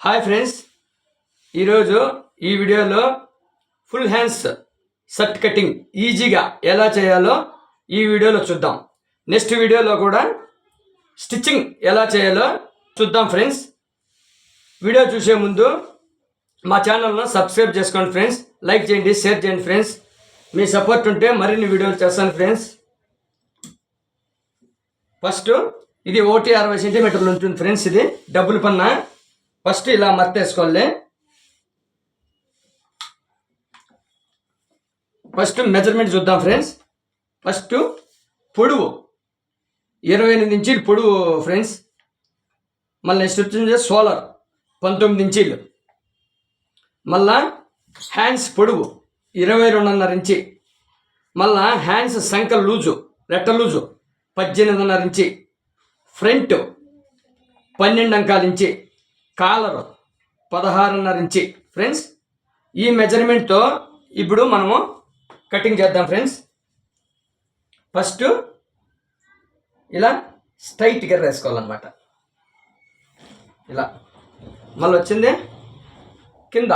Hi friends, ఈరోజు ఈ వీడియోలో ఫుల్ హ్యాండ్స్ షర్ట్ కటింగ్ ఈజీగా ఎలా చేయాలో ఈ వీడియోలో చూద్దాం. నెక్స్ట్ వీడియోలో కూడా స్టిచ్చింగ్ ఎలా చేయాలో చూద్దాం. ఫ్రెండ్స్, వీడియో చూసే ముందు మా ఛానల్ను సబ్స్క్రైబ్ చేసుకోండి ఫ్రెండ్స్. లైక్ చేయండి, షేర్ చేయండి ఫ్రెండ్స్. మీ సపోర్ట్ ఉంటే మరిన్ని వీడియోలు చేస్తాను ఫ్రెండ్స్. ఫస్ట్ ఇది 160 సెంటీమీటర్లు ఉంటుంది ఫ్రెండ్స్. ఇది డబుల్ పన్నా. ఫస్ట్ ఇలా మర్తేసుకోవాలి. ఫస్ట్ మెజర్మెంట్ చూద్దాం ఫ్రెండ్స్. ఫస్ట్ పొడవు 28 ఇంచీలు పొడవు ఫ్రెండ్స్. మళ్ళీ నెక్స్ట్ వచ్చింది షోల్డర్ 19 ఇంచీలు. మళ్ళా హ్యాండ్స్ పొడవు 22.5 ఇంచి. మళ్ళా హ్యాండ్స్ సంక లూజు, రెట్ట లూజు 18.5 ఇంచి. ఫ్రంట్ 12 అంకాల ఇంచి. కాలర్ 16.5 ఇంచి. ఫ్రెండ్స్, ఈ మెజర్మెంట్తో ఇప్పుడు మనము కటింగ్ చేద్దాం ఫ్రెండ్స్. ఫస్ట్ ఇలా స్ట్రైట్ గెర్ర వేసుకోవాలన్నమాట. ఇలా మళ్ళీ వచ్చింది కింద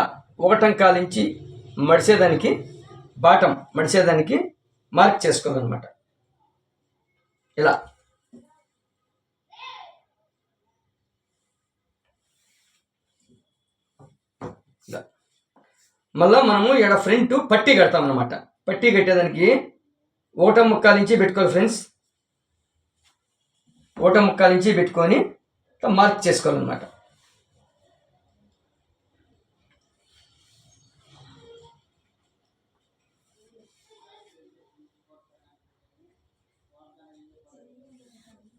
1 అంకాల ఇంచి మడిసేదానికి, బాటం మడిసేదానికి మార్క్ చేసుకోవాలన్నమాట. ఇలా మళ్ళీ మనము ఇక్కడ ఫ్రంట్ పట్టీ కడతాం అన్నమాట. పట్టీ కట్టేదానికి 1.25 ఇంచి పెట్టుకోవాలి ఫ్రెండ్స్. 1.25 ఇంచి పెట్టుకొని మార్క్ చేసుకోవాలన్నమాట.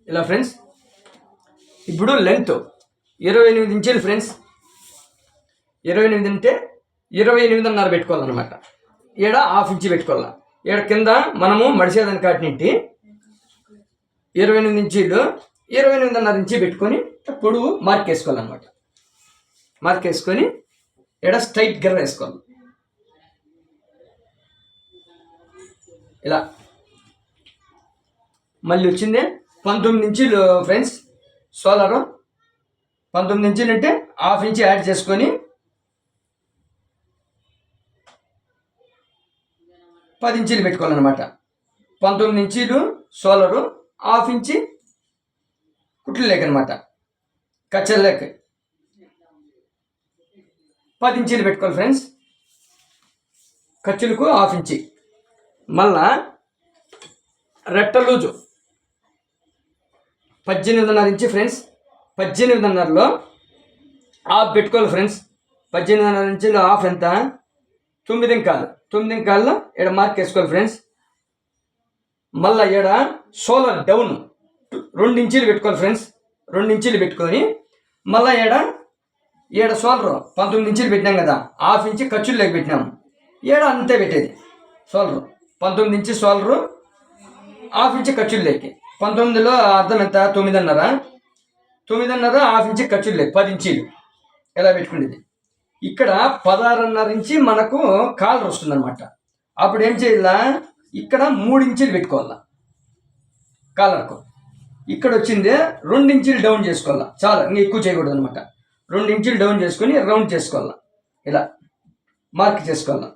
ఇలా ఫ్రెండ్స్. ఇప్పుడు లెంత్ 28 ఇంచీలు ఫ్రెండ్స్. 28 అంటే 28.5 పెట్టుకోవాలన్నమాట. ఈడ 1/2 ఇంచి పెట్టుకోవాలి. ఈడ కింద మనము మడిసేదాన్ని కాటినింటి 28 ఇంచీలు 28.5 ఇంచి పెట్టుకొని పొడవు మార్క్ వేసుకోవాలన్నమాట. మార్క్ వేసుకొని ఈడ స్ట్రైట్ గెర్ర వేసుకోవాలి. ఇలా మళ్ళీ వచ్చింది 19 ఇంచీలు ఫ్రెండ్స్. షోల్డర్ 19 ఇంచీలు అంటే 1/2 ఇంచి యాడ్ చేసుకొని 10 ఇంచీలు పెట్టుకోవాలన్నమాట. 19 ఇంచీలు షోల్డరు, 1/2 ఇంచి కుట్లు లేక అనమాట, కచ్చల లేక 10 ఇంచీలు పెట్టుకోవాలి ఫ్రెండ్స్. ఖర్చులకు 1/2 ఇంచి. మళ్ళా రెట్ట లూజు 18.5 ఇంచి ఫ్రెండ్స్. 18.5లో 1/2 పెట్టుకోవాలి ఫ్రెండ్స్. 18.5 ఇంచులో 1/2 ఎంత? 9 అంకాలు. 9 అంకాల్లో ఇక్కడ మార్క్ వేసుకోవాలి ఫ్రెండ్స్. మళ్ళీ ఇక్కడ షోల్డర్ డౌన్ 2 ఇంచీలు పెట్టుకోవాలి ఫ్రెండ్స్. 2 ఇంచీలు పెట్టుకొని మళ్ళీ ఈడ షోల్డర్ 19 ఇంచీలు పెట్టినాం కదా, 1/2 ఇంచి ఖర్చులు లేక పెట్టినాము. ఈడ అంతే పెట్టేది. షోల్డర్ 19 ఇంచి షోల్డరు, 1/2 ఇంచి ఖర్చులు లేకి. 19లో అర్థం ఎంత? 9.5. 9.5 1/2 ఇంచి ఖర్చులు లేక 10 ఇంచీలు ఎలా పెట్టుకునేది. ఇక్కడ 16.5 ఇంచి మనకు కాలర్ వస్తుంది అనమాట. అప్పుడు ఏం చేయాలా? ఇక్కడ 3 ఇంచీలు పెట్టుకోవాలా కాలర్కు. ఇక్కడ వచ్చింది 2 ఇంచీలు డౌన్ చేసుకోవాలా. చాలా ఇంకా ఎక్కువ చేయకూడదు అనమాట. 2 ఇంచీలు డౌన్ చేసుకొని రౌండ్ చేసుకోవాలా. ఇలా మార్క్ చేసుకోవాలా.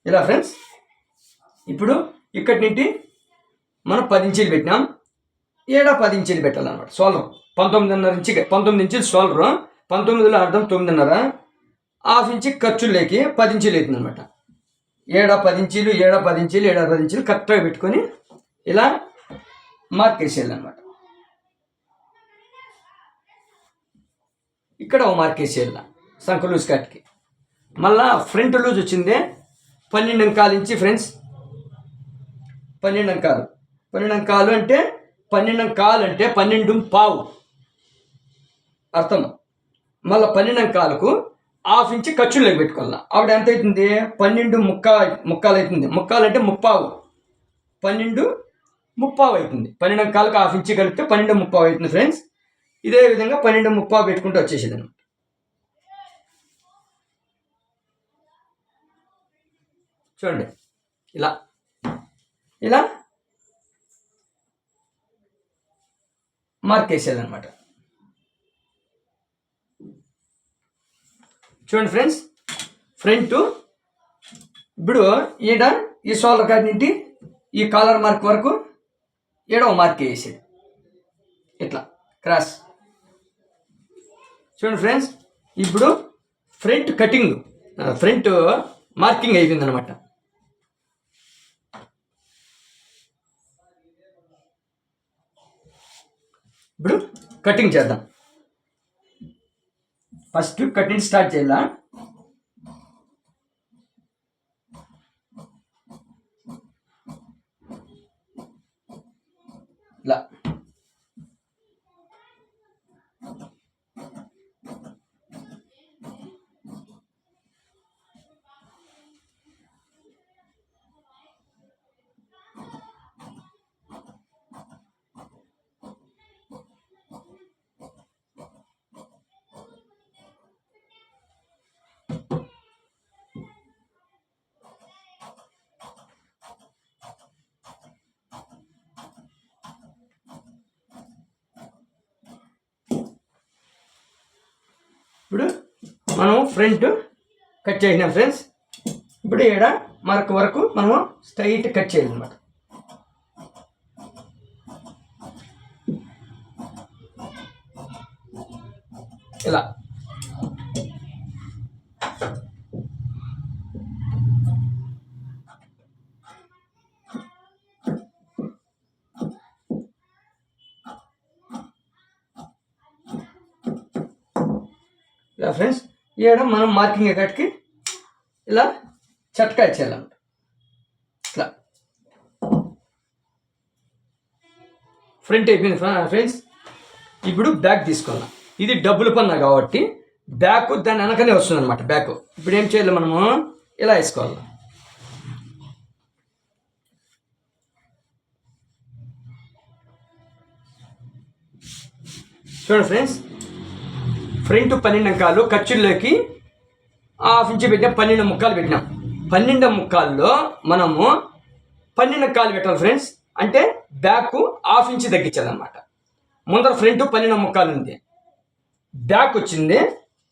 ఇలా ఫ్రెండ్స్. ఇప్పుడు ఇక్కడి నుండి మనం 10 ఇంచీలు పెట్టినాం. ఏడా 10 ఇంచీలు పెట్టాలన్నమాట. షోల్డర్ 19.5 ఇంచి. 19 ఇంచీలు షోల్డరు, 19లో అర్థం 9.5. 1/2 ఇంచి ఖర్చులు లేకి 10 ఇంచీలు అవుతుంది అనమాట. ఏడా 10 ఇంచీలు, ఏడా 10 ఇంచీలు, ఏడా 10 ఇంచీలు కరెక్ట్గా పెట్టుకొని ఇలా మార్క్ వేసేయాలన్నమాట. ఇక్కడ ఒక మార్క్ వేసేయాల సంక లూజ్ కట్కి. మళ్ళా ఫ్రంట్ లూజ్ వచ్చింది 12.25 ఇంచి ఫ్రెండ్స్. 12 అంకాలు. 12 అంకాలు అంటే 12.25 అంటే 12.5 అర్థం. మళ్ళీ 12 అంకాలకు 1/2 ఇంచి ఖర్చులకు పెట్టుకోవాలి. ఆవిడ ఎంత అవుతుంది? 12 ముక్కాలు అవుతుంది. ముక్కాలు అంటే 30. 12.5 అవుతుంది. 12 అంకాలకు 1/2 ఇంచి కలిపితే 12.5 అవుతుంది ఫ్రెండ్స్. ఇదే విధంగా 12.5 పెట్టుకుంటూ వచ్చేసేది అనమాట. చూడండి, ఇలా ఇలా మార్క్ వేసేదనమాట. చూడండి ఫ్రెండ్స్, ఫ్రంట్ ఇప్పుడు ఈడ ఈ షోల్డర్ కాడి నుండి ఈ కాలర్ మార్క్ వరకు ఈడ ఒక మార్క్ వేసేది ఇట్లా క్రాస్. చూడండి ఫ్రెండ్స్, ఇప్పుడు ఫ్రంట్ కటింగ్, ఫ్రంట్ మార్కింగ్ అయిపోయింది అనమాట. ఇప్పుడు కటింగ్ చేద్దాం. ఫస్ట్ కటింగ్ స్టార్ట్ చేయాలా. ఇలా ఇప్పుడు మనం ఫ్రంట్ కట్ చేసినాం ఫ్రెండ్స్. ఇప్పుడు ఈడ మార్క్ వరకు మనం స్ట్రైట్ కట్ చేయాలన్నమాట. ఇలా ఇలా ఫ్రెండ్స్, ఈడ మనం మార్కింగ్ కట్కి ఇలా చట్కా ఇచ్చేయాలన్నమాట. ఇట్లా ఫ్రంట్ అయిపోయింది ఫ్రెండ్స్. ఇప్పుడు బ్యాక్ తీసుకోవాలి. ఇది డబ్బులు పన్నా కాబట్టి బ్యాక్ దాని వెనకనే వస్తుంది అనమాట. బ్యాక్ ఇప్పుడు ఏం చేయాలి, మనము ఇలా వేసుకోవాలి. చూడండి ఫ్రెండ్స్, ఫ్రంట్ 12 అంకాలు ఖర్చుల్లోకి హాఫ్ ఇంచు పెట్టినాం, 12 ముక్కాలు పెట్టినాం. 12 ముక్కాల్లో మనము 12 అంకాలు పెట్టాలి ఫ్రెండ్స్. అంటే బ్యాక్ హాఫ్ ఇంచు తగ్గించాలన్నమాట. ముందర ఫ్రంట్ 12 ముక్కాలు ఉంది, బ్యాక్ వచ్చింది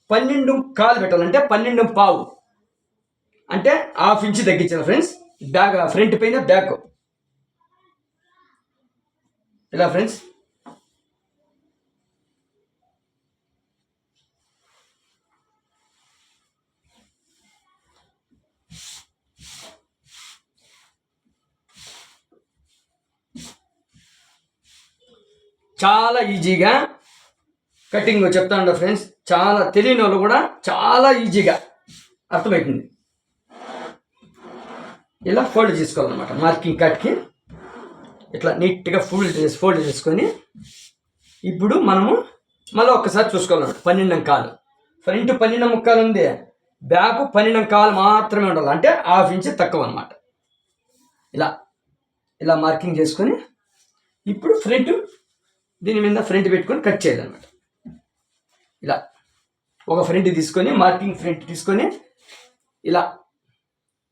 12 కాలు పెట్టాలంటే 12 పావు, అంటే హాఫ్ ఇంచు తగ్గించాలి ఫ్రెండ్స్. బ్యాక్ ఫ్రంట్ పైన బ్యాక్ ఇలా ఫ్రెండ్స్. చాలా ఈజీగా కటింగ్ చెప్తా ఉంటా ఫ్రెండ్స్. చాలా తెలియని వాళ్ళు కూడా చాలా ఈజీగా అర్థమవుతుంది. ఇలా ఫోల్డ్ చేసుకోవాలన్నమాట. మార్కింగ్ కట్కి ఇట్లా నీట్గా ఫోల్డ్ చేసుకొని ఇప్పుడు మనము మళ్ళీ ఒక్కసారి చూసుకోవాలన్నమాట. 12 అంకాలు ఫ్రంట్ 12 ముక్కాలు ఉంది, బ్యాక్ 12 అంకాలు మాత్రమే ఉండాలి, అంటే హాఫ్ ఇంచ్ తక్కువ అనమాట. ఇలా ఇలా మార్కింగ్ చేసుకొని ఇప్పుడు ఫ్రంట్ దీని మీద ఫ్రంట్ పెట్టుకొని కట్ చేయాలన్నమాట. ఇలా ఒక ఫ్రంట్ తీసుకొని మార్కింగ్ ఫ్రంట్ తీసుకొని ఇలా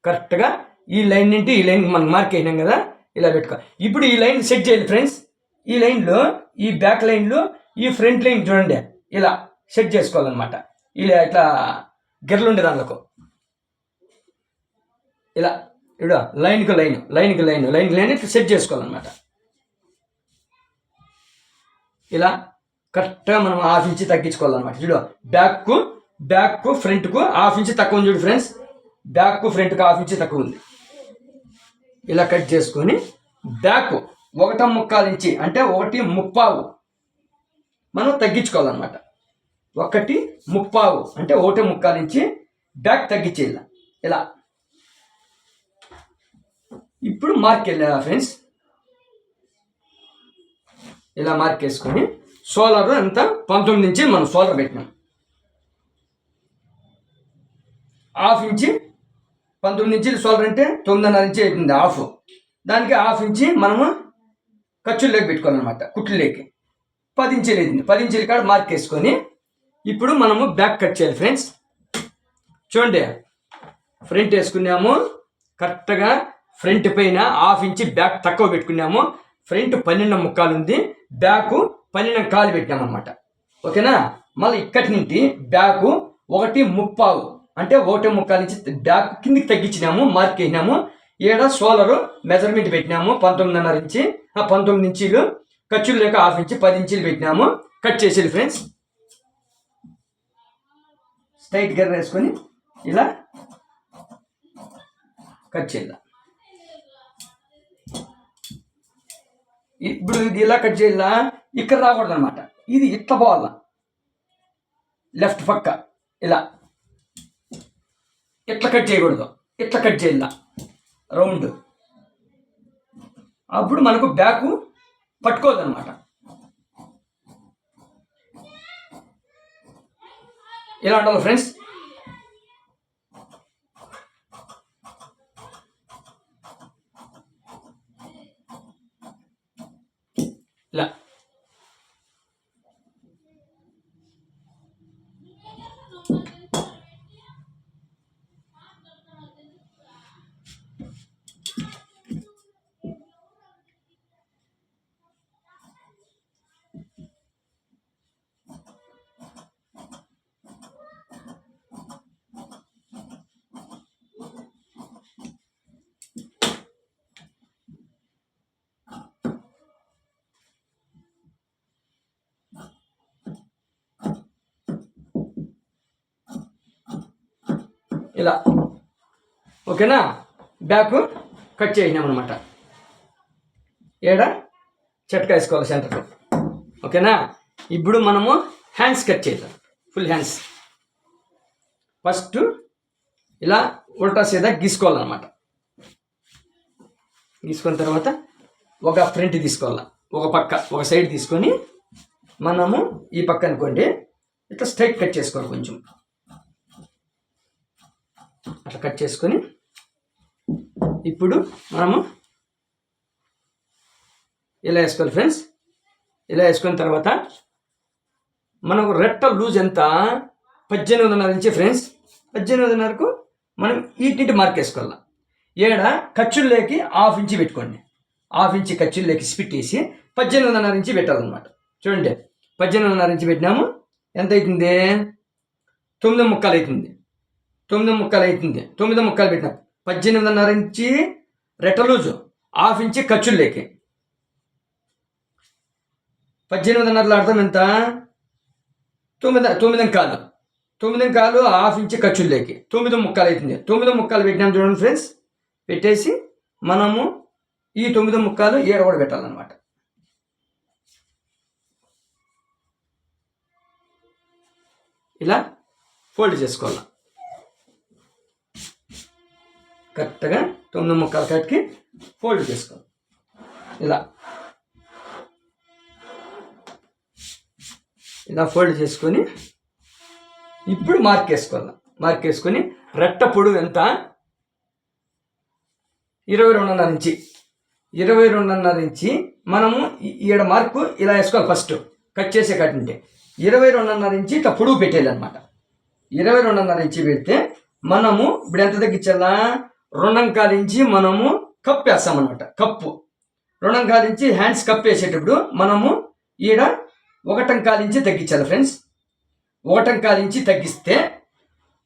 కరెక్ట్గా ఈ లైన్ నుండి ఈ లైన్ మనం మార్క్ అయినాం కదా, ఇలా పెట్టుకోవాలి. ఇప్పుడు ఈ లైన్ సెట్ చేయాలి ఫ్రెండ్స్. ఈ లైన్లో ఈ బ్యాక్ లైన్లో ఈ ఫ్రంట్ లైన్ చూడండి ఇలా సెట్ చేసుకోవాలన్నమాట. ఇలా ఇట్లా గిర్రలు ఉండే దానిలో ఇలా ఇప్పుడు లైన్కి లైన్ ఇట్లా సెట్ చేసుకోవాలన్నమాట. ఇలా కరెక్ట్గా మనం హాఫ్ ఇంచ్ తగ్గించుకోవాలన్నమాట. చూడు బ్యాక్ ఫ్రంట్కు హాఫ్ ఇంచ్ తక్కువ ఉంది. చూడు ఫ్రెండ్స్, బ్యాక్ ఫ్రంట్కు హాఫ్ ఇంచ్ తక్కువ ఉంది. ఇలా కట్ చేసుకొని బ్యాక్ 1.25 ఇంచి అంటే 1.35 మనం తగ్గించుకోవాలన్నమాట. 1.35 అంటే 1.25 ఇంచి బ్యాక్ తగ్గించేయాలి. ఇలా ఇప్పుడు మార్క్ వెళ్ళా ఫ్రెండ్స్. ఇలా మార్క్ వేసుకొని షోల్డర్ ఎంత 19 ఇంచి మనం షోల్డర్ పెట్టినాం. హాఫ్ ఇంచి 19 ఇంచులు షోల్డర్ అంటే 9.5 ఇంచి అవుతుంది హాఫ్. దానికి హాఫ్ ఇంచి మనము ఖర్చుల్లోకి పెట్టుకోవాలన్నమాట. కుట్లలోకి 10 ఇంచీలు అవుతుంది. 10 ఇంచీల కాడ మార్క్ వేసుకొని ఇప్పుడు మనము బ్యాక్ కట్ చేయాలి ఫ్రెండ్స్. చూడండి, ఫ్రంట్ వేసుకున్నాము, కరెక్ట్గా ఫ్రంట్ పైన హాఫ్ ఇంచి బ్యాక్ తక్కువ పెట్టుకున్నాము. ఫ్రంట్ 12 ముక్కాలు ఉంది, బ్యాక్ 12 కాలు పెట్టినామన్నమాట. ఓకేనా. మళ్ళీ ఇక్కడి నుండి బ్యాక్ 1.25 అంటే 1.25 నుంచి బ్యాక్ కిందికి తగ్గించినాము, మార్క్ వేసినాము. ఈడ షోలరు మెజర్మెంట్ పెట్టినాము 19.5 ఇంచి, 19 ఇంచీలు ఖర్చులు లేక 1/2 ఇంచి 10 ఇంచీలు పెట్టినాము. కట్ చేసేది ఫ్రెండ్స్. స్ట్రైట్ గర్ర వేసుకొని ఇలా కట్ చేయాలి. ఇప్పుడు ఇది ఇలా కట్ చేయాలా, ఇక్కడ రాకూడదు అనమాట. ఇది ఇట్లా పోవాల, లెఫ్ట్ పక్క ఇలా ఇట్లా కట్ చేయకూడదు, ఇట్లా కట్ చేయాల రౌండ్. అప్పుడు మనకు బ్యాక్ పట్టుకోదు అనమాట. ఇలా ఉండాలి ఫ్రెండ్స్. ఇలా ఇలా ఓకేనా. బ్యాక్ కట్ చేసినామన్నమాట. ఏడ చెట్క వేసుకోవాలి సెంటర్లో. ఓకేనా. ఇప్పుడు మనము హ్యాండ్స్ కట్ చేద్దాం, ఫుల్ హ్యాండ్స్. ఫస్ట్ ఇలా ఉల్టా సీదా గీసుకోవాలన్నమాట. గీసుకున్న తర్వాత ఒక ఫ్రంట్ తీసుకోవాలి, ఒక పక్క ఒక సైడ్ తీసుకొని మనము ఈ పక్క అనుకోండి ఇట్లా స్ట్రైట్ కట్ చేసుకోవాలి. కొంచెం అట్లా కట్ చేసుకొని ఇప్పుడు మనము ఇలా వేసుకోవాలి ఫ్రెండ్స్. ఇలా వేసుకున్న తర్వాత మనకు రెట్ట లూజ్ ఎంత 18.5 ఇంచి ఫ్రెండ్స్. 18.5కు మనం ఈటింటి మార్క్ వేసుకోవాలి. ఏడ ఖర్చుల్లోకి 1/2 ఇంచి పెట్టుకోండి. 1/2 ఇంచి ఖర్చుల్లోకి స్పిట్ వేసి 18.5 ఇంచి పెట్టాలన్నమాట. చూడండి 18.5 ఇంచి పెట్టినాము. ఎంత అవుతుంది? 9 ముక్కలు అవుతుంది. 9 ముక్కలు అవుతుంది. 9 ముక్కలు పెట్టినాం. 18.5 ఇంచి రెట్ట లూజు, 1/2 ఇంచి ఖర్చుల్లోకి. 18.5లో అర్థం ఎంత? 9.25. 9.25 1/2 ఇంచి ఖర్చుల్లోకి 9 ముక్కలు అవుతుంది. 9 ముక్కలు పెట్టినాం చూడండి ఫ్రెండ్స్. పెట్టేసి మనము ఈ 9 ముక్కలు ఏడ కూడా పెట్టాలన్నమాట. ఇలా ఫోల్డ్ చేసుకోవాలి. కరెక్ట్గా 9 ముక్కలు కట్కి ఫోల్డ్ చేసుకోవాలి. ఇలా ఫోల్డ్ చేసుకొని ఇప్పుడు మార్క్ వేసుకోవాలి. మార్క్ వేసుకొని రెట్ట పొడవు ఎంత? 22.5 ఇంచి. 22.5 ఇంచి మనము ఈడ మార్కు ఇలా వేసుకోవాలి. ఫస్ట్ కట్ చేసే కట్టింటే 22.5 ఇంచి ఇట్లా పొడవు పెట్టేయాలి అనమాట. 22.5 ఇంచి పెడితే మనము ఇప్పుడు ఎంత తగ్గించాలా? 2.25 ఇంచి మనము కప్ వేస్తామన్నమాట. కప్పు 2.25 ఇంచి హ్యాండ్స్ కప్ వేసేటప్పుడు మనము ఈడ 1.25 ఇంచి తగ్గించాలి ఫ్రెండ్స్. 1.25 ఇంచి తగ్గిస్తే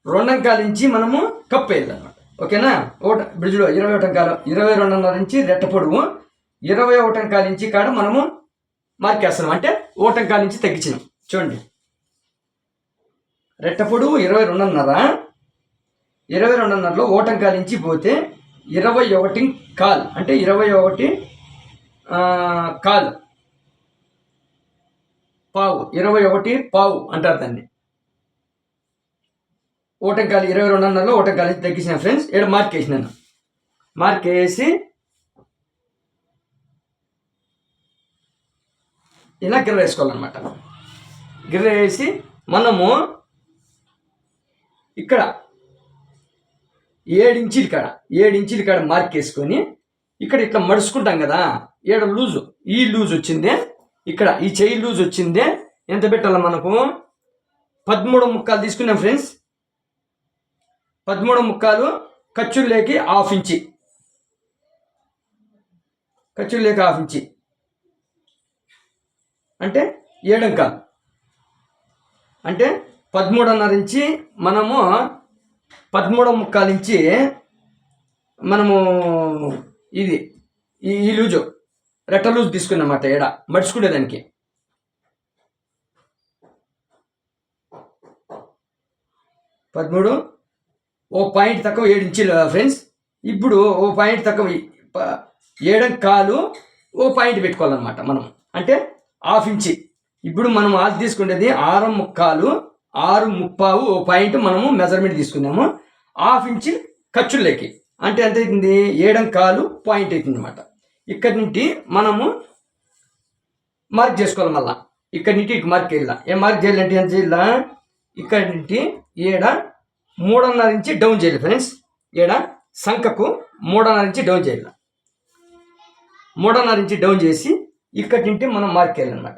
2.25 ఇంచి మనము కప్ వేయాలి అనమాట. ఓకేనా. బ్రిడ్జ్లో 22.5 ఇంచి రెట్ట పొడవు, 21.25 ఇంచి కాడ మనము మార్క్ వేస్తున్నాం. అంటే 1.25 ఇంచి తగ్గించినాం. చూడండి రెట్ట పొడవు 22.5, 22.5లో 1.25 ఇంచి పోతే 21.25 అంటే 21.25 పావు, 21.25 అంటారు దాన్ని. 1.25 22.5లో 1.25 ఇంచి తగ్గించిన ఫ్రెండ్స్. ఇక్కడ మార్క్ వేసినాను. మార్క్ వేసి ఇలా గిర్ర వేసుకోవాలన్నమాట. గిర్ర వేసి మనము ఇక్కడ 7 ఇంచీల కాడ మార్క్ వేసుకొని ఇక్కడ ఇట్లా మడుచుకుంటాం కదా. ఏడ లూజు, ఈ లూజ్ వచ్చిందే, ఇక్కడ ఈ చెయ్యి లూజ్ వచ్చిందే. ఎంత పెట్టాలి మనకు? 13 ముక్కలు తీసుకున్నాం ఫ్రెండ్స్. 13 ముక్కలు ఖర్చుల్లోకి 1/2 ఇంచి, ఖర్చుల్లోకి 1/2 ఇంచి అంటే 7 అంకాలు, అంటే 13:30 నుంచి మనము 13:45 నుంచి మనము ఇది ఈ లూజు రెట్ట లూజ్ తీసుకున్నమాట ఏడ మడుచుకునేదానికి. పదమూడు ఓ పాయింట్ తక్కువ 7 ఇంచులు ఫ్రెండ్స్. ఇప్పుడు ఓ పాయింట్ తక్కువ 7.25 ఓ పాయింట్ పెట్టుకోవాలన్నమాట మనం, అంటే 1/2 ఇంచి. ఇప్పుడు మనం అది తీసుకునేది 6.25 6.30 ఓ పాయింట్ మనము మెజర్మెంట్ తీసుకున్నాము. 1/2 ఇంచి ఖర్చుల్లోకి అంటే ఎంత అవుతుంది, 7.25 పాయింట్ అవుతుంది అనమాట. ఇక్కడి నుండి మనము మార్క్ చేసుకోవాలి. మళ్ళీ ఇక్కడి నుండి ఇటు మార్క్ వెళ్ళా. ఏం మార్క్ చేయాలంటే ఎంత చేయాల, ఇక్కడి నుండి 3.5 ఇంచి డౌన్ చేయాలి ఫ్రెండ్స్. సంఖకు 3.5 ఇంచి డౌన్ చేయాలి. 3.5 ఇంచి డౌన్ చేసి ఇక్కడి నుండి మనం మార్క్ వేయాలన్నమాట.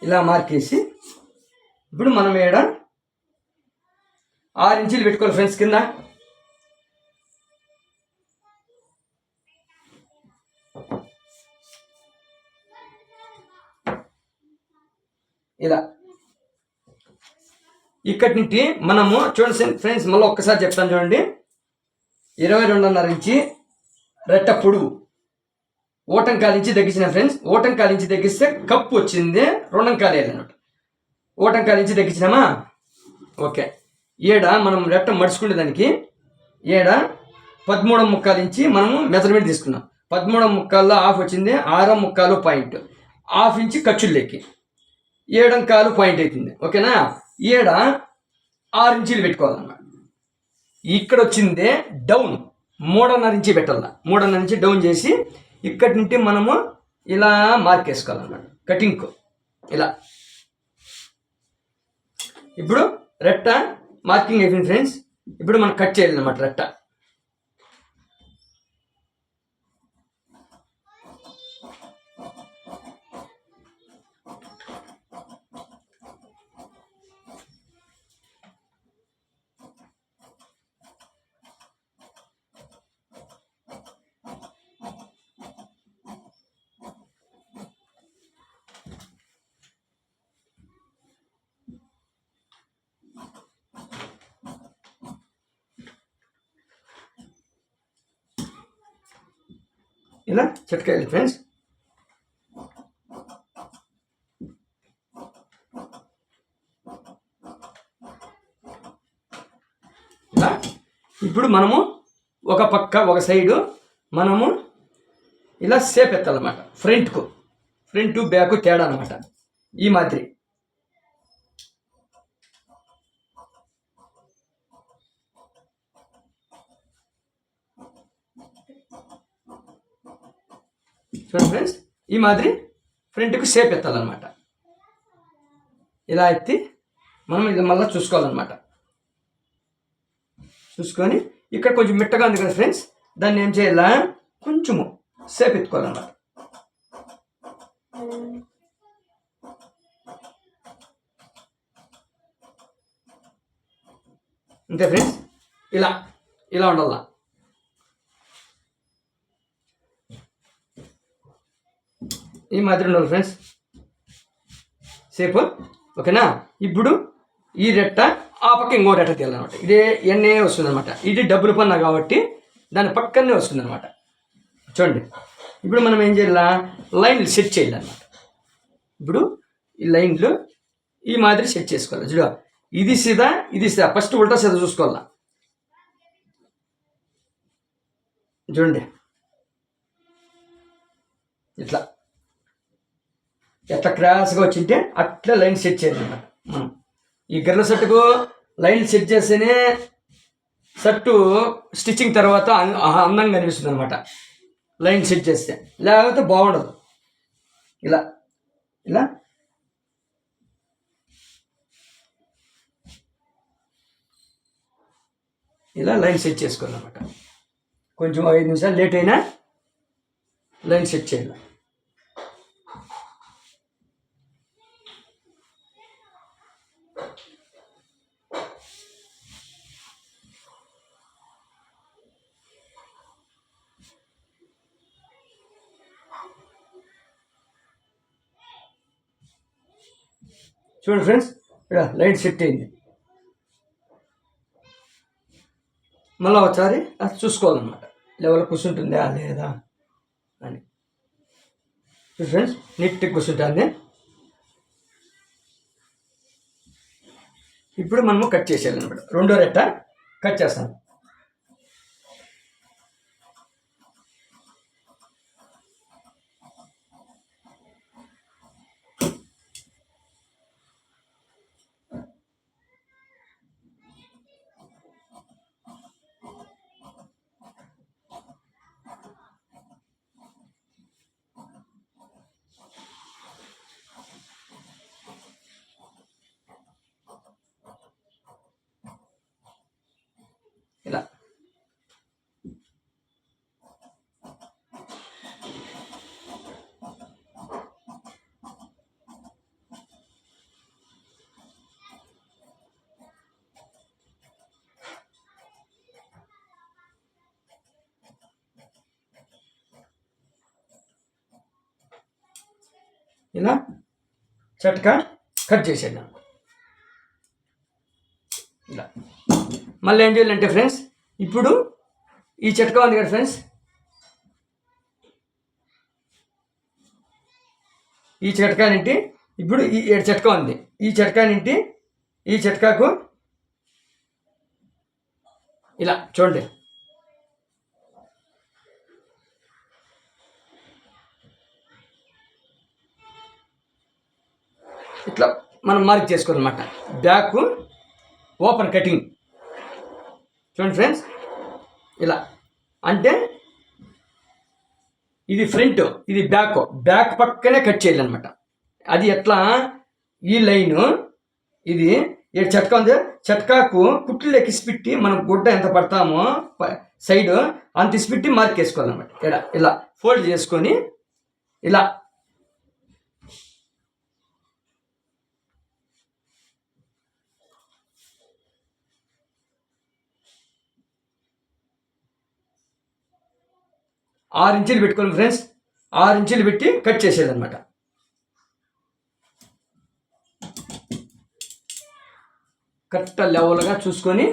ఇలా మార్క్ వేసి ఇప్పుడు మనం 6 ఇంచులు పెట్టుకోవాలి ఫ్రెండ్స్ కింద. ఇలా ఇక్కడి నుండి మనము చూడండి ఫ్రెండ్స్, మళ్ళీ ఒక్కసారి చెప్తాను చూడండి. 22.5 ఇంచి రెట్ట పొడుగు ఓటంకాల నుంచి తగ్గించిన ఫ్రెండ్స్. ఓటంకాల నుంచి తగ్గిస్తే కప్పు వచ్చింది, 2 అన్నమాట. ఓటంకాల నుంచి తగ్గించినామా, ఓకే. మనం రెట్ట మడుచుకునే దానికి 13.25 ఇంచి మనము మెజర్మెంట్ తీసుకున్నాం. 13.25లో 1/2 వచ్చింది, 6.25 పాయింట్, 1/2 ఇంచి ఖర్చులు లెక్కి 7.25 పాయింట్ అవుతుంది. ఓకేనా. 6 ఇంచీలు పెట్టుకోవాలన్నమాట. ఇక్కడ వచ్చిందే డౌన్ 3.5 ఇంచి పెట్టాల. 3.5 ఇంచి డౌన్ చేసి ఇక్కడి నుండి మనము ఇలా మార్క్ వేసుకోవాలన్నమాట కటింగ్కు. ఇలా ఇప్పుడు రెట్ట మార్కింగ్ అయిపోయింది ఫ్రెండ్స్. ఇప్పుడు మనం కట్ చేయాలన్నమాట రెట్ట. ఇలా చిట్కాయలు ఫ్రెండ్స్. ఇలా ఇప్పుడు మనము ఒక పక్క ఒక సైడు మనము ఇలా సేప్ ఎత్తాలన్నమాట. ఫ్రంట్ బ్యాక్ తేడా అనమాట. ఈ మాదిరి చూడండి ఫ్రెండ్స్, ఈ మాదిరి ఫ్రంట్కు షేప్ ఎత్తాలన్నమాట. ఇలా ఎత్తి మనం ఇది మళ్ళీ చూసుకోవాలన్నమాట. చూసుకొని ఇక్కడ కొంచెం మిట్టగా ఉంది కదా ఫ్రెండ్స్, దాన్ని ఏం చేయాలా, కొంచెము షేప్ ఎత్తుకోవాలన్నమాట. అంతే ఫ్రెండ్స్, ఇలా ఉండాల. ఈ మాదిరి ఉండాలి ఫ్రెండ్స్ సేపు. ఓకేనా. ఇప్పుడు ఈ రెట్ట ఆ పక్క ఇంకో రెట్ట తీయాలన్నమాట. ఇదే ఎన్నే వస్తుంది అనమాట. ఇది డబ్బులు పన్నా కాబట్టి దాని పక్కనే వస్తుంది అనమాట. చూడండి, ఇప్పుడు మనం ఏం చేయాల, లైన్లు సెట్ చేయాలన్నమాట. ఇప్పుడు ఈ లైన్లు ఈ మాదిరి సెట్ చేసుకోవాలి. చూడ, ఇది సీదా ఇది సీదా, ఫస్ట్ ఉల్టా సీదా చూసుకోవాలా. చూడండి, ఇట్లా ఎట్లా క్రాస్గా వచ్చింటే అట్లా లైన్ సెట్ చేయాలన్నమాట. మనం ఈ గర్ల షర్టుకు లైన్ సెట్ చేస్తేనే షర్టు స్టిచ్చింగ్ తర్వాత అందంగా కనిపిస్తుంది అనమాట. లైన్ సెట్ చేస్తే, లేకపోతే బాగుండదు. ఇలా ఇలా ఇలా లైన్ సెట్ చేసుకోవాలన్నమాట. కొంచెం 5 నిమిషాలు లేట్ అయినా లైన్ సెట్ చేయాలి. చూడండి ఫ్రెండ్స్, ఇక్కడ లైట్ సెట్ అయింది. మళ్ళీ ఒకసారి అది చూసుకోవాలన్నమాట, లెవెల్ కూర్చుంటుందా లేదా అని. ఫ్రెండ్స్ నీట్గా కూర్చుంటుంది. ఇప్పుడు మనము కట్ చేసేయాలన్నమాట. రెండో రెట్ట కట్ చేస్తాం. ఇలా ఇలా చట్కా కట్ చేసేద్దాం. ఇలా మళ్ళీ ఏం చేయాలంటే ఫ్రెండ్స్, ఇప్పుడు ఈ చట్కా ఉంది కదా ఫ్రెండ్స్, ఈ చట్కా నింటి ఇప్పుడు ఈ 7 చట్కా ఉంది. ఈ చట్కా నింటి ఈ చట్కాకు ఇలా చూడండి, ఇట్లా మనం మార్క్ చేసుకోవాలన్నమాట. బ్యాక్ ఓపెన్ కటింగ్ చూడండి ఫ్రెండ్స్, ఇలా అంటే ఇది ఫ్రంట్, ఇది బ్యాక్ పక్కనే కట్ చేయాలన్నమాట. అది ఎట్లా, ఈ లైను ఇది చట్కా ఉంది, చట్కాకు కుట్లు ఇసిపెట్టి మనం గుడ్డ ఎంత పడతామో సైడ్ అంత ఇసిపెట్టి మార్క్ వేసుకోవాలన్నమాట. ఇలా ఫోల్డ్ చేసుకొని ఇలా ఆరు ఇంచులు పెట్టుకోండి ఫ్రెండ్స్. 6 ఇంచులు పెట్టి కట్ చేసేదన్నమాట. కరెక్ట్ లెవెల్గా చూసుకొని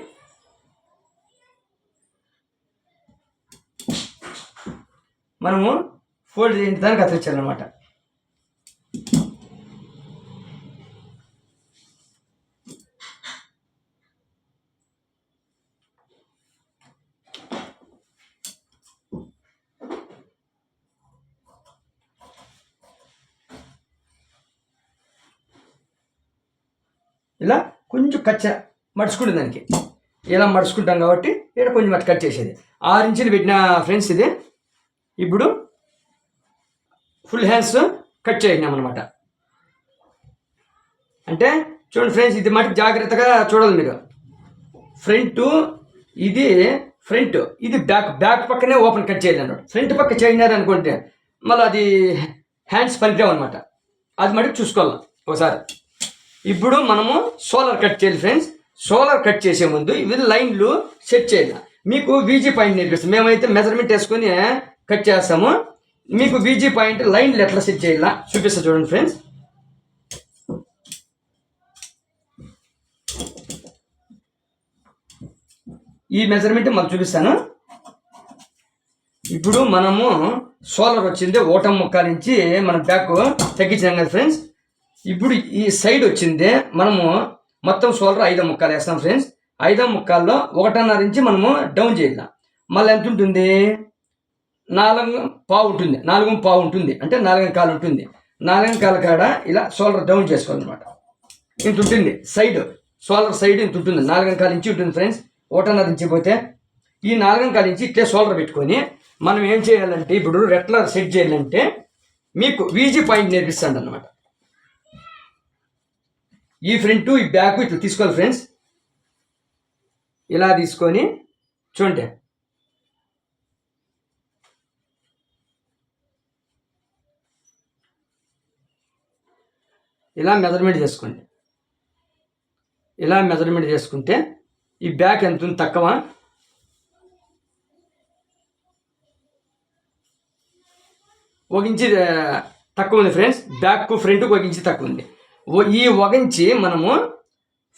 మనము ఫోల్డ్ చేసిన దానికి కత్తిరించాలన్నమాట. ఇలా కొంచెం మడుచుకుంటుంది దానికి, ఇలా మడుచుకుంటాం కాబట్టి ఇక్కడ కొంచెం అటు కట్ చేసేది. 6 ఇంచులు పెట్టిన ఫ్రెండ్స్ ఇది. ఇప్పుడు ఫుల్ హ్యాండ్స్ కట్ చేసినాం అనమాట. అంటే చూడండి ఫ్రెండ్స్, ఇది మటుకు జాగ్రత్తగా చూడాలి మీరు. ఫ్రంట్ ఇది బ్యాక్ పక్కనే ఓపెన్ కట్ చేయాలి అన్నమాట. ఫ్రంట్ పక్క చేయినారు అనుకుంటే మళ్ళీ అది హ్యాండ్స్ పనికిరావు అనమాట. అది మటుకు చూసుకోవాలి ఒకసారి. ఇప్పుడు మనము షోల్డర్ కట్ చేయాలి ఫ్రెండ్స్. షోల్డర్ కట్ చేసే ముందు ఇవి లైన్లు సెట్ చేయాలి. మీకు వీజీ పాయింట్ నేర్పిస్తాం. మేమైతే మెజర్మెంట్ వేసుకొని కట్ చేస్తాము. మీకు వీజీ పాయింట్ లైన్లు ఎట్లా సెట్ చేయాలా చూపిస్తా చూడండి ఫ్రెండ్స్. ఈ మెజర్మెంట్ మాకు చూపిస్తాను. ఇప్పుడు మనము షోల్డర్ వచ్చింది 1.25 నుంచి మనం బ్యాక్ తగ్గించాం కదా ఫ్రెండ్స్. ఇప్పుడు ఈ సైడ్ వచ్చింది మనము మొత్తం షోల్డర్ 5 ముక్కలు వేస్తాం ఫ్రెండ్స్. 5 ముక్కల్లో 1.5 ఇంచి మనము డౌన్ చేయాలి. మళ్ళీ ఎంత ఉంటుంది, 4.25 ఉంటుంది. 4.25 ఉంటుంది అంటే 4.25 ఉంటుంది. 4.25 కాడ ఇలా షోల్డర్ డౌన్ చేసుకోవాలన్నమాట. ఇంత ఉంటుంది సైడ్, షోల్డర్ సైడ్ ఇంత ఉంటుంది. 4.25 ఇంచి ఉంటుంది ఫ్రెండ్స్. 1.5 ఇంచి పోతే ఈ 4.25 ఇంచి ఇట్లే షోల్డర్ పెట్టుకొని మనం ఏం చేయాలంటే, ఇప్పుడు రెట్లా సెట్ చేయాలంటే మీకు వీజీ పాయింట్ నేర్పిస్తాడు అన్నమాట. ఈ ఫ్రంట్ ఈ బ్యాక్ ఇట్లా తీసుకోవాలి ఫ్రెండ్స్. ఇలా తీసుకొని చూడండి, ఇలా మెజర్మెంట్ చేసుకోండి. ఇలా మెజర్మెంట్ చేసుకుంటే ఈ బ్యాక్ ఎంత ఉంది తక్కువ, 1 ఇంచి తక్కువ ఉంది ఫ్రెండ్స్. బ్యాక్ ఫ్రంట్కి 1 ఇంచి తక్కువ ఉంది. ఈ ఒగించి మనము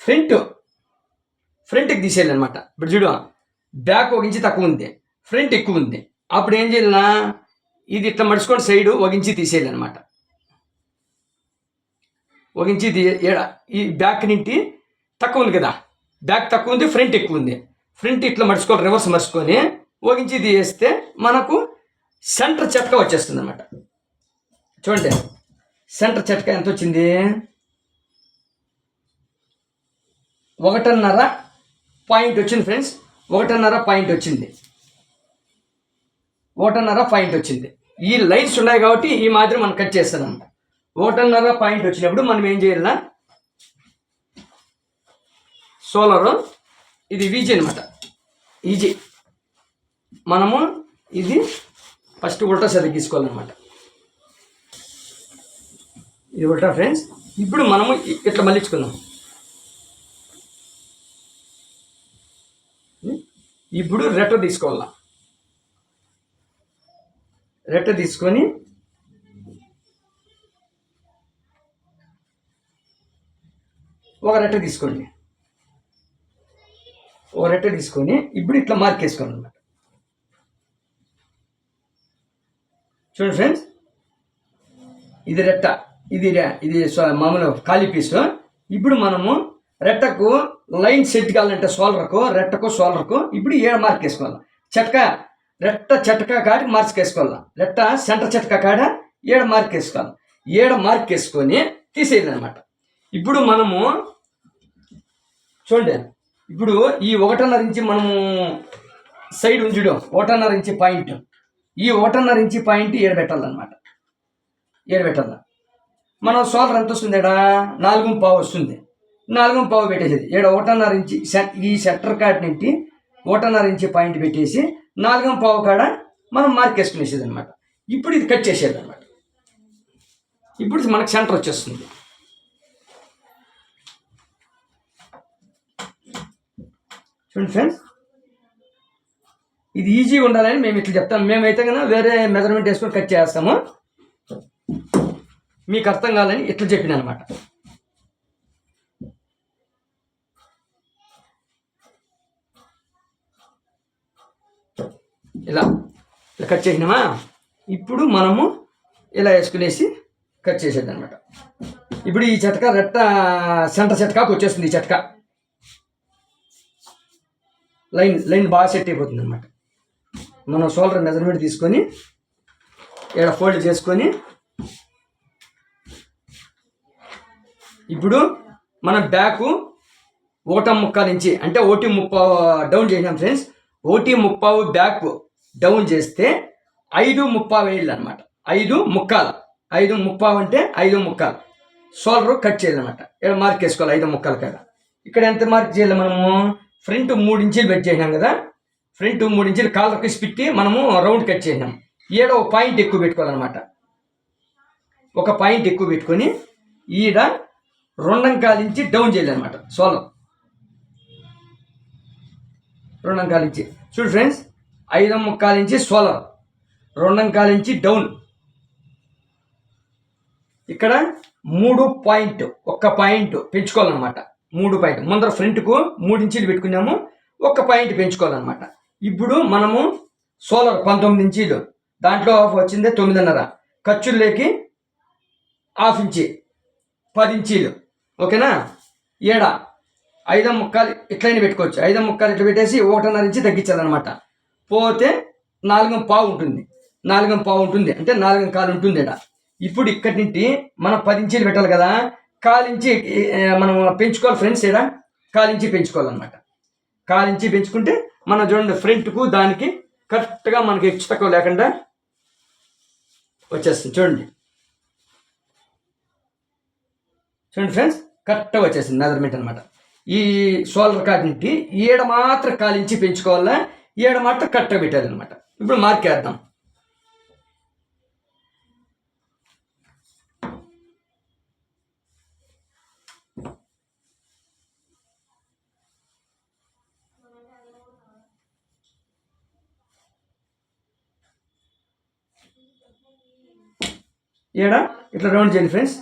ఫ్రంట్కి తీసేయాలన్నమాట. ఇప్పుడు చూడు, బ్యాక్ ఒక ఇంచి తక్కువ ఉంది, ఫ్రంట్ ఎక్కువ ఉంది. అప్పుడు ఏం చేయాలన్నా ఇది ఇట్లా మడుచుకొని సైడు ఒక ఇంచి తీసేయాలన్నమాట. ఒక ఇంచి ఈ బ్యాక్ నుండి తక్కువ ఉంది కదా, బ్యాక్ తక్కువ ఉంది, ఫ్రంట్ ఎక్కువ ఉంది. ఫ్రంట్ ఇట్లా మడుచుకొని రివర్స్ మడుచుకొని ఒక ఇంచి తీసేస్తే మనకు సెంటర్ చెట్క వచ్చేస్తుంది అనమాట. చూడండి, సెంటర్ చెట్క ఎంత వచ్చింది? 1.5 పాయింట్ వచ్చింది ఫ్రెండ్స్. 1.5 పాయింట్ వచ్చింది. 1.5 పాయింట్ వచ్చింది. ఈ లైన్స్ ఉన్నాయి కాబట్టి ఈ మాదిరి మనం కట్ చేస్తాం అనమాట. 1.5 పాయింట్ వచ్చినప్పుడు మనం ఏం చేయాలన్నా, సోలర్ ఇది ఈజీ అనమాట. ఈజీ మనము ఇది ఫస్ట్ ఉల్టా సరి తీసుకోవాలన్నమాట. ఇది ఉల్టా ఫ్రెండ్స్. ఇప్పుడు మనము ఇట్లా మళ్ళించుకుందాం. ఇప్పుడు రెట్ట తీసుకోవాలా. రెట్ట తీసుకొని ఒక రెట్ట తీసుకోండి. ఒక రెట్ట తీసుకొని ఇప్పుడు ఇట్లా మార్క్ వేసుకోండి అన్నమాట. చూడండి ఫ్రెండ్స్, ఇది రెట్ట, ఇది మామూలు ఖాళీ పీసు. ఇప్పుడు మనము రెట్టకు లైన్ సెట్ కావాలంటే సోలర్కు, రెట్టకు సోలర్కు ఇప్పుడు 7 మార్క్ వేసుకోవాలి. రెట్ట చెట్క కాడ మార్క్ వేసుకోవాలి. రెట్ట సెంటర్ చెట్క కాడ 7 మార్క్ వేసుకోవాలి. 7 మార్క్ వేసుకొని తీసేయాలి అనమాట. ఇప్పుడు మనము చూడండి, ఇప్పుడు ఈ 1.5 ఇంచి మనము సైడ్ ఉంచడం, 1.5 ఇంచి పాయింట్, ఈ 1.5 ఇంచి పాయింట్ 7 పెట్టాలన్నమాట. 7 పెట్టాల. మనం సోలర్ ఎంత వస్తుంది? 4.5 వస్తుంది. 4.5 పెట్టేసేది. 1.5 ఇంచి ఈ సెంటర్ కాడ నుంచి 1.5 ఇంచి పాయింట్ పెట్టేసి 4.5 కాడ మనం మార్క్ వేసుకునేసేది అనమాట. ఇప్పుడు ఇది కట్ చేసేది అనమాట. ఇప్పుడు మనకు సెంటర్ వచ్చేస్తుంది. చూడండి ఫ్రెండ్స్, ఇది ఈజీగా ఉండాలని మేము ఇట్లా చెప్తాము. మేమైతే కన్నా వేరే మెజర్మెంట్ వేసుకొని కట్ చేస్తాము. మీకు అర్థం కావాలని ఇట్లా చెప్పిన అనమాట. ఇలా కట్ చేసినామా, ఇప్పుడు మనము ఇలా వేసుకునేసి కట్ చేసేది అనమాట. ఇప్పుడు ఈ చెట్క రెట్ట సెంటర్ చెట్కాకు వచ్చేస్తుంది. ఈ చెట్క లైన్ బాగా సెట్ అయిపోతుంది అనమాట. మనం షోల్డర్ మెజర్మెంట్ తీసుకొని ఇక్కడ ఫోల్డ్ చేసుకొని ఇప్పుడు మనం బ్యాక్ 1.25 ఇంచి అంటే 1.30 డౌన్ చేసినాం ఫ్రెండ్స్. 1.30 బ్యాక్ డౌన్ చేస్తే 5.30 వేయాలి అనమాట. 5.30 అంటే 5.30 షోల్డర్ కట్ చేయాలన్నమాట. ఇక్కడ మార్క్ వేసుకోవాలి 5.30 కాడ. ఇక్కడ ఎంత మార్క్ చేయాలి? మనము ఫ్రంట్ 3 ఇంచీలు పెట్టి చేసినాం కదా, ఫ్రంట్ 3 ఇంచీలు కాలర్కి పెట్టి మనము రౌండ్ కట్ చేసినాం. ఈడ ఒక పాయింట్ ఎక్కువ పెట్టుకోవాలన్నమాట. ఒక పాయింట్ ఎక్కువ పెట్టుకొని ఈడ 2.25 ఇంచి డౌన్ చేయాలన్నమాట. సోలర్ 2.25 ఇంచి. చూడు ఫ్రెండ్స్, 5.25 ఇంచి సోలర్, 2.25 ఇంచి డౌన్. ఇక్కడ 3 పాయింట్, ఒక్క పాయింట్ పెంచుకోవాలన్నమాట. 3 పాయింట్ ముందర ఫ్రంట్కు 3 ఇంచీలు పెట్టుకున్నాము, ఒక్క పాయింట్ పెంచుకోవాలన్నమాట. ఇప్పుడు మనము సోలర్ 19 ఇంచీలు, దాంట్లో వచ్చిందే 9.5, ఖర్చుల్లోకి 1/2 ఇంచి 10 ఇంచీలు. ఓకేనా? 5.25 ఇట్లయినా పెట్టుకోవచ్చు. 5.25 ఇట్లా పెట్టేసి 1.5 ఇంచి తగ్గించాలన్నమాట. పోతే 4.25 ఉంటుంది. 4.25 ఉంటుంది అంటే 4.25 ఉంటుంది. ఇప్పుడు ఇక్కడి నుండి మనం 10 ఇంచీలు పెట్టాలి కదా, 1/4 ఇంచి మనం పెంచుకోవాలి ఫ్రెండ్స్. 1/4 ఇంచి పెంచుకోవాలన్నమాట. 1/4 ఇంచి పెంచుకుంటే మనం చూడండి ఫ్రంట్కు దానికి కరెక్ట్గా మనకి హెచ్చు తక్కువ లేకుండా వచ్చేస్తుంది. చూడండి ఫ్రెండ్స్, కరెక్ట్గా వచ్చేసింది మెజర్మెంట్ అనమాట. ఈ షోల్డర్ కాట్ నుండి ఈడ మాత్రం 1/4 ఇంచి పెంచుకోవాలా, ఈడ మాత్రం కరెక్ట్గా పెట్టాలి అనమాట. ఇప్పుడు మార్క్ వేద్దాం. ఈడ ఇట్లా రౌండ్ చేయండి ఫ్రెండ్స్.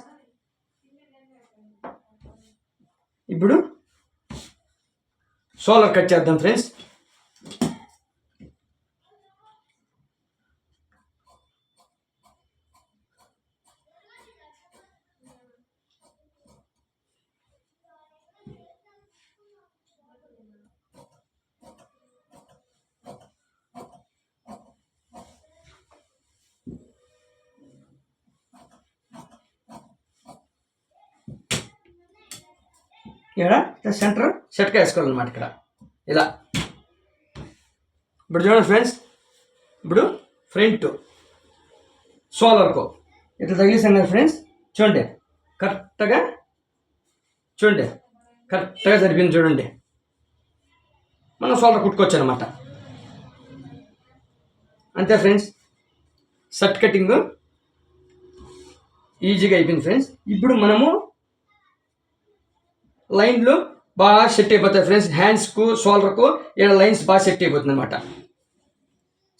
ఇప్పుడు సోలార్ కట్ చేద్దాం ఫ్రెండ్స్. ఇక్కడ సెంటర్ సెట్గా వేసుకోవాలన్నమాట. ఇక్కడ ఇలా ఇప్పుడు చూడండి ఫ్రెండ్స్, ఇప్పుడు ఫ్రంట్ సోలార్కు ఇట్లా తగిలిసాం కదా ఫ్రెండ్స్. చూడండి కరెక్ట్గా సరిపోయింది. చూడండి మనం సోలార్ కుట్టుకోవచ్చు అనమాట. అంతే ఫ్రెండ్స్, షర్ట్ కటింగ్ ఈజీగా అయిపోయింది ఫ్రెండ్స్. ఇప్పుడు మనము లైన్లు బాగా సెట్ అయిపోతాయి ఫ్రెండ్స్. హ్యాండ్స్కు షోల్డర్కు ఇక్కడ లైన్స్ బాగా సెట్ అయిపోతుంది అనమాట.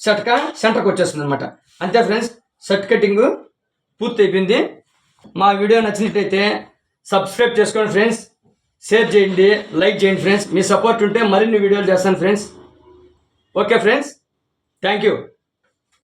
షర్ట్గా సెంటర్కి వచ్చేస్తుంది అనమాట. అంతే ఫ్రెండ్స్, షర్ట్ కటింగ్ పూర్తి అయిపోయింది. మా వీడియో నచ్చినట్టయితే సబ్స్క్రైబ్ చేసుకోండి ఫ్రెండ్స్, షేర్ చేయండి, లైక్ చేయండి ఫ్రెండ్స్. మీ సపోర్ట్ ఉంటే మరిన్ని వీడియోలు చేస్తాను friends. Okay friends, thank you.